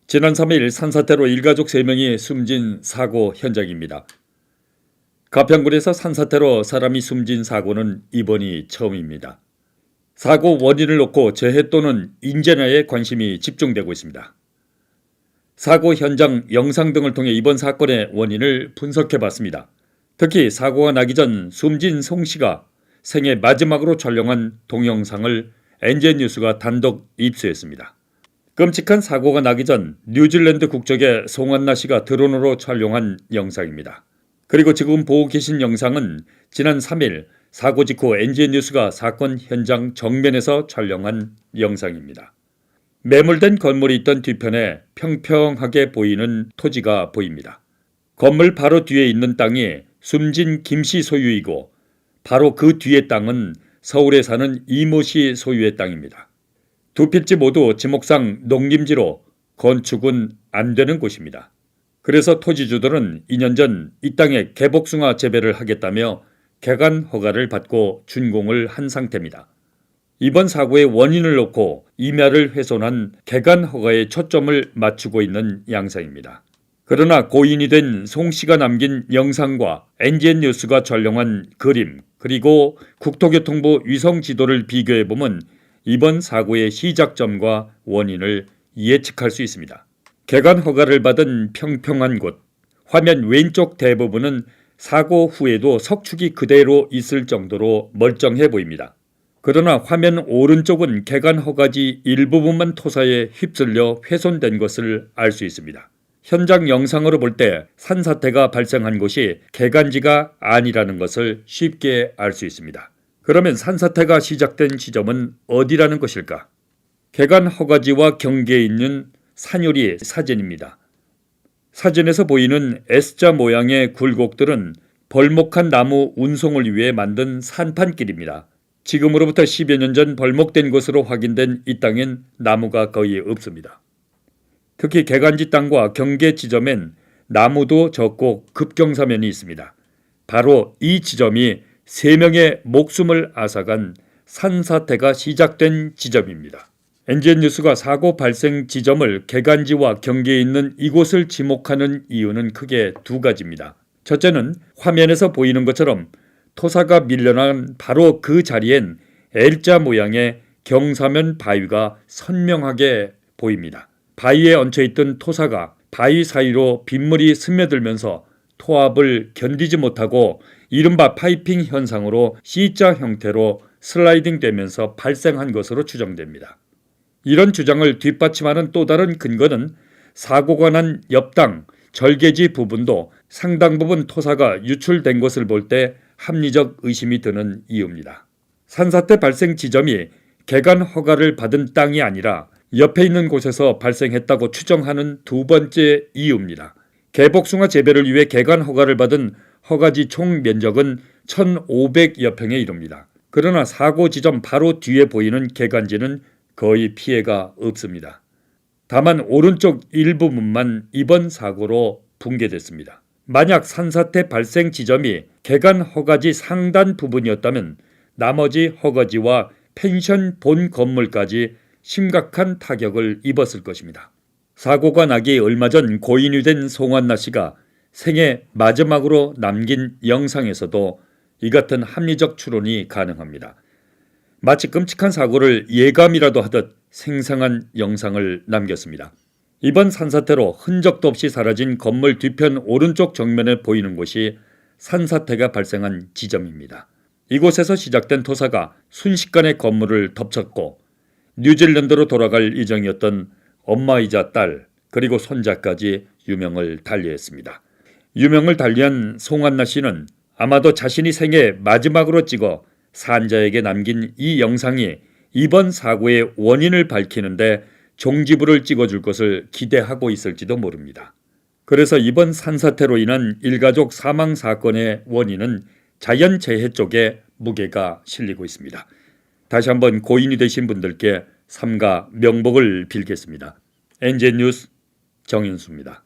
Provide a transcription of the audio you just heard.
지난 3일 산사태로 일가족 3명이 숨진 사고 현장입니다. 가평군에서 산사태로 사람이 숨진 사고는 이번이 처음입니다. 사고 원인을 놓고 재해 또는 인재나에 관심이 집중되고 있습니다. 사고 현장 영상 등을 통해 이번 사건의 원인을 분석해봤습니다. 특히 사고가 나기 전 숨진 송 씨가 생애 마지막으로 촬영한 동영상을 NZ뉴스가 단독 입수했습니다. 끔찍한 사고가 나기 전 뉴질랜드 국적의 송한나 씨가 드론으로 촬영한 영상입니다. 그리고 지금 보고 계신 영상은 지난 3일 사고 직후 NZ뉴스가 사건 현장 정면에서 촬영한 영상입니다. 매몰된 건물이 있던 뒤편에 평평하게 보이는 토지가 보입니다. 건물 바로 뒤에 있는 땅이 숨진 김 씨 소유이고 바로 그 뒤의 땅은 서울에 사는 이모 씨 소유의 땅입니다. 두 필지 모두 지목상 농림지로 건축은 안 되는 곳입니다. 그래서 토지주들은 2년 전 이 땅에 개복숭아 재배를 하겠다며 개간 허가를 받고 준공을 한 상태입니다. 이번 사고의 원인을 놓고 임야를 훼손한 개간 허가에 초점을 맞추고 있는 양상입니다. 그러나 고인이 된 송 씨가 남긴 영상과 NZ뉴스가 촬영한 그림 그리고 국토교통부 위성지도를 비교해보면 이번 사고의 시작점과 원인을 예측할 수 있습니다. 개간 허가를 받은 평평한 곳, 화면 왼쪽 대부분은 사고 후에도 석축이 그대로 있을 정도로 멀쩡해 보입니다. 그러나 화면 오른쪽은 개간 허가지 일부분만 토사에 휩쓸려 훼손된 것을 알 수 있습니다. 현장 영상으로 볼 때 산사태가 발생한 곳이 개간지가 아니라는 것을 쉽게 알 수 있습니다. 그러면 산사태가 시작된 지점은 어디라는 것일까? 개간 허가지와 경계에 있는 산유리 사진입니다. 사진에서 보이는 S자 모양의 굴곡들은 벌목한 나무 운송을 위해 만든 산판길입니다. 지금으로부터 10여 년 전 벌목된 것으로 확인된 이 땅엔 나무가 거의 없습니다. 특히 개간지 땅과 경계 지점엔 나무도 적고 급경사면이 있습니다. 바로 이 지점이 3명의 목숨을 앗아간 산사태가 시작된 지점입니다. NZ뉴스가 사고 발생 지점을 개간지와 경계에 있는 이곳을 지목하는 이유는 크게 두 가지입니다. 첫째는 화면에서 보이는 것처럼 토사가 밀려난 바로 그 자리엔 L자 모양의 경사면 바위가 선명하게 보입니다. 바위에 얹혀있던 토사가 바위 사이로 빗물이 스며들면서 토압을 견디지 못하고 이른바 파이핑 현상으로 C자 형태로 슬라이딩 되면서 발생한 것으로 추정됩니다. 이런 주장을 뒷받침하는 또 다른 근거는 사고가 난 옆 땅 절개지 부분도 상당 부분 토사가 유출된 것을 볼 때 합리적 의심이 드는 이유입니다. 산사태 발생 지점이 개간 허가를 받은 땅이 아니라 옆에 있는 곳에서 발생했다고 추정하는 두 번째 이유입니다. 개복숭아 재배를 위해 개간 허가를 받은 허가지 총 면적은 1,500여 평에 이릅니다. 그러나 사고 지점 바로 뒤에 보이는 개간지는 거의 피해가 없습니다. 다만 오른쪽 일부분만 이번 사고로 붕괴됐습니다. 만약 산사태 발생 지점이 개간 허가지 상단 부분이었다면 나머지 허가지와 펜션 본 건물까지 심각한 타격을 입었을 것입니다. 사고가 나기 얼마 전 고인이 된 송한나 씨가 생애 마지막으로 남긴 영상에서도 이 같은 합리적 추론이 가능합니다. 마치 끔찍한 사고를 예감이라도 하듯 생생한 영상을 남겼습니다. 이번 산사태로 흔적도 없이 사라진 건물 뒤편 오른쪽 정면에 보이는 곳이 산사태가 발생한 지점입니다. 이곳에서 시작된 토사가 순식간에 건물을 덮쳤고 뉴질랜드로 돌아갈 예정이었던 엄마이자 딸 그리고 손자까지 유명을 달리했습니다. 유명을 달리한 송한나 씨는 아마도 자신이 생애 마지막으로 찍어 산자에게 남긴 이 영상이 이번 사고의 원인을 밝히는데 종지부를 찍어줄 것을 기대하고 있을지도 모릅니다. 그래서 이번 산사태로 인한 일가족 사망 사건의 원인은 자연재해 쪽에 무게가 실리고 있습니다. 다시 한번 고인이 되신 분들께 삼가 명복을 빌겠습니다. NZ뉴스 정윤수입니다.